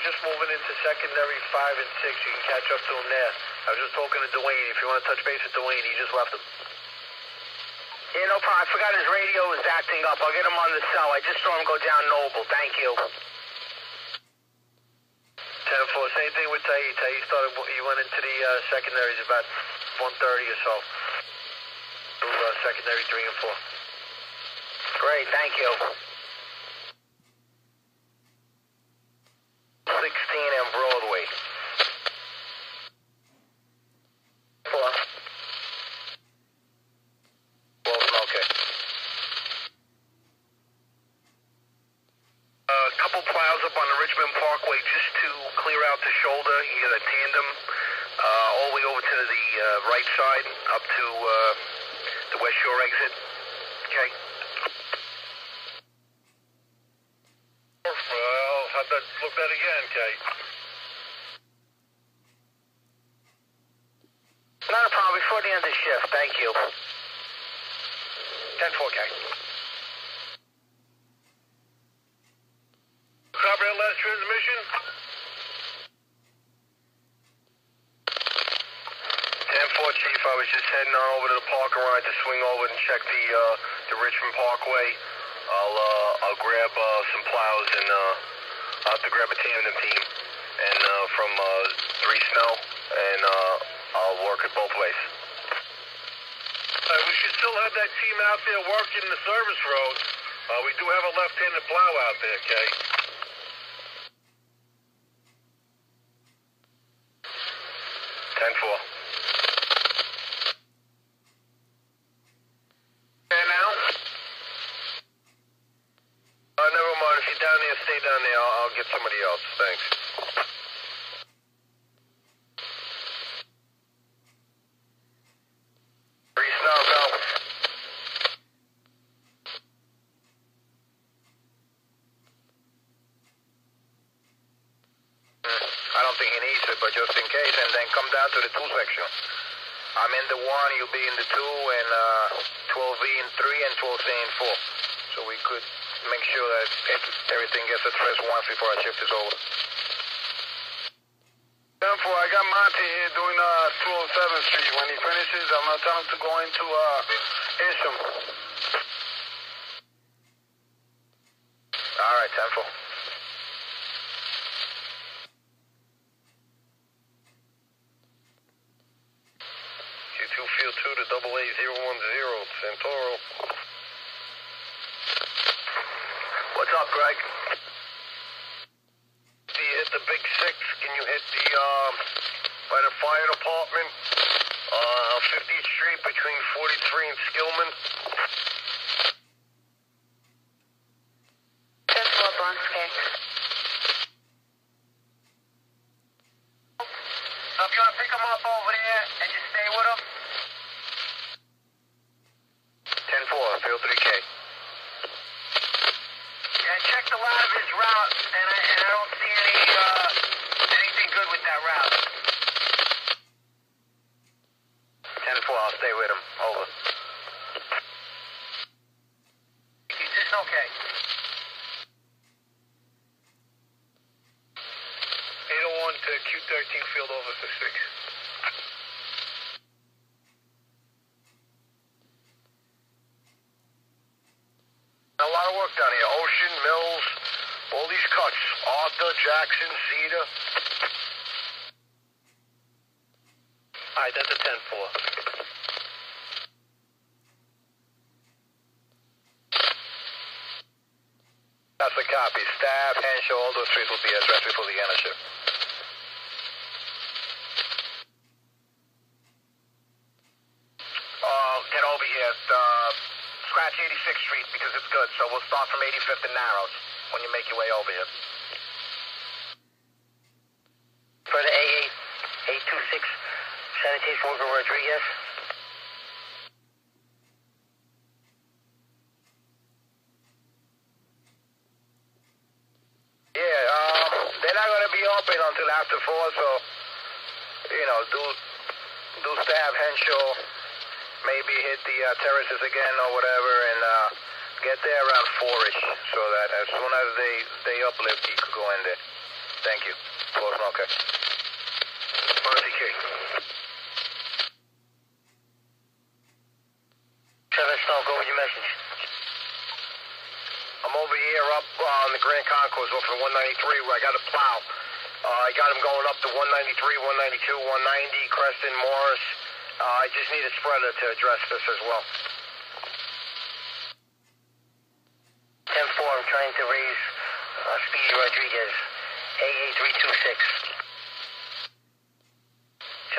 just moving into secondary 5 and 6. You can catch up to him there. I was just talking to Dwayne. If you want to touch base with Dwayne, he just left him. Yeah, no problem. I forgot his radio was acting up. I'll get him on the cell. I just saw him go down Noble. Thank you. 10-4, same thing with Tahi. Tahi started, he went into the secondaries about 1:30 or so. Secondary 3 and 4. Great, thank you. 16 and Broadway. 4. Well, okay. A couple plows up on the Richmond Parkway just to clear out the shoulder. You got a tandem all the way over to the right side up to the West Shore exit. Okay. Well, have that look that again, Kate. Not a problem. Before the end of the shift. Thank you. 10-4, Kate. Copy that last transmission. 10-4, Chief. I was just heading on over to the parking lot to swing over and check the Richmond Parkway. I'll grab some plows and I'll have to grab a tandem team and from 3 Snow and I'll work it both ways. We should still have that team out there working the service road. We do have a left-handed plow out there, okay? 10-4. Never mind. If you're down there, stay down there. I'll get somebody else. Thanks. Reese, now go. I don't think he needs it, but just in case, and then come down to the 2 section. I'm in the 1, you'll be in the 2, and 12V in 3 and 12C in 4. So we could make sure that everything gets addressed once before our shift is over. 10-4, I got Monty here doing 207th Street. When he finishes, I'm going to tell him to go into Isham. All right, 10-4. Q2 Field 2 to AA010, Centauro. What's up, Greg? Do you hit the Big 6? Can you hit the, by the fire department, 50th Street between 43 and Skillman? 10-4, Bronx, okay. So if you want to pick him up over there and just stay with him? 10-4, Field 3K. I checked a lot of his route, and I don't see anything good with that route. 10-4, I'll stay with him. Over. Is this okay? 801 to Q13 Field Officer 6. A lot of work down here. Ocean, Mills, all these cuts. Arthur, Jackson, Cedar. All right, that's a 10-4. That's a copy. Staff, Henshaw, all those streets will be addressed before the end of shift. Get over here. Scratch 86th Street because it's good. So we'll start from 85th and Narrows when you make your way over here. For the A826 Sanitation Worker Rodriguez. Yeah, they're not going to be open until after 4, so, you know, do staff Henshaw, maybe hit the terraces again or whatever, and get there around 4-ish, so that as soon as they uplift, you could go in there. Thank you. Close and okay. Monty King. 7 Snow, go with your message. I'm over here up on the Grand Concourse off of 193 where I got a plow. I got him going up to 193, 192, 190, Creston, Morris. I just need a spreader to address this as well. 10-4, I'm trying to raise Speedy Rodriguez, AA326.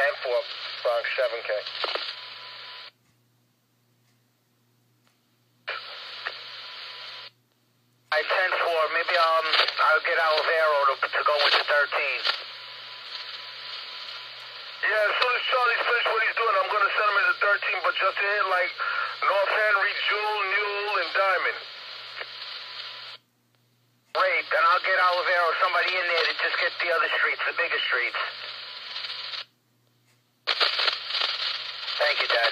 10-4, Bronx 7K. I 10-4, maybe I'll get Olivero to go with the 13. Yeah, as soon as Charlie's finished what he's doing, I'm going to send him in the 13, but just to hit like North Henry, Jewel, Newell, and Diamond. Great, then I'll get Olivero, somebody in there to just get the other streets, the bigger streets. Thank you, Dad.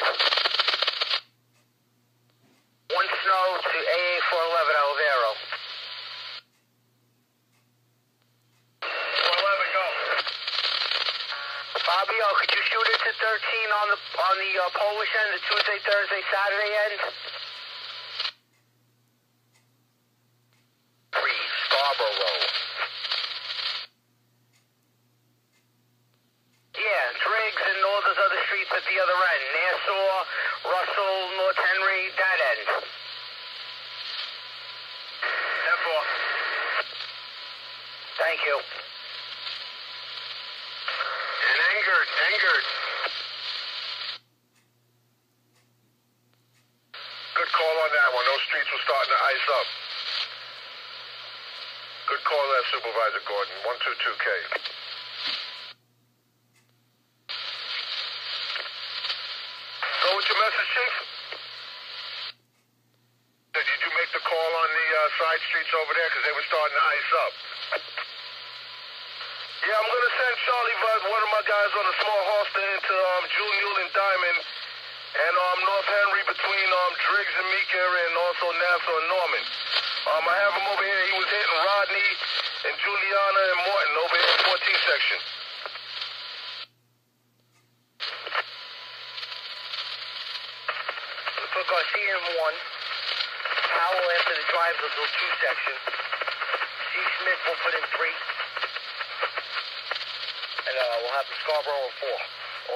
1 Snow to AA411 Olivero. 411, go. Fabio, could you shoot it to 13 on the Polish end, the Tuesday, Thursday, Saturday end? 3, Scarborough Road. Yeah, Driggs and all those other streets at the other end. Nassau, Russell, North Henry, that end. 10-4. Thank you. And angered. Good call on that one. Those streets were starting to ice up. Good call there, Supervisor Gordon. 122K. Go with your message, Chief. Did you make the call on the side streets over there? Because they were starting to ice up. Yeah, I'm going to send Charlie, one of my guys, on a small Halston into Jewel, Newell, and Diamond, and North Henry between Driggs and Meeker, and also Nassau and Norman. I have him over here. He was hitting Rodney and Juliana and Morton over here in 14th section. We put Garcia in 1. Powell after the drive will do 2 sections. C. Smith will put in 3. And we'll have the Scarborough in 4.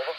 Over.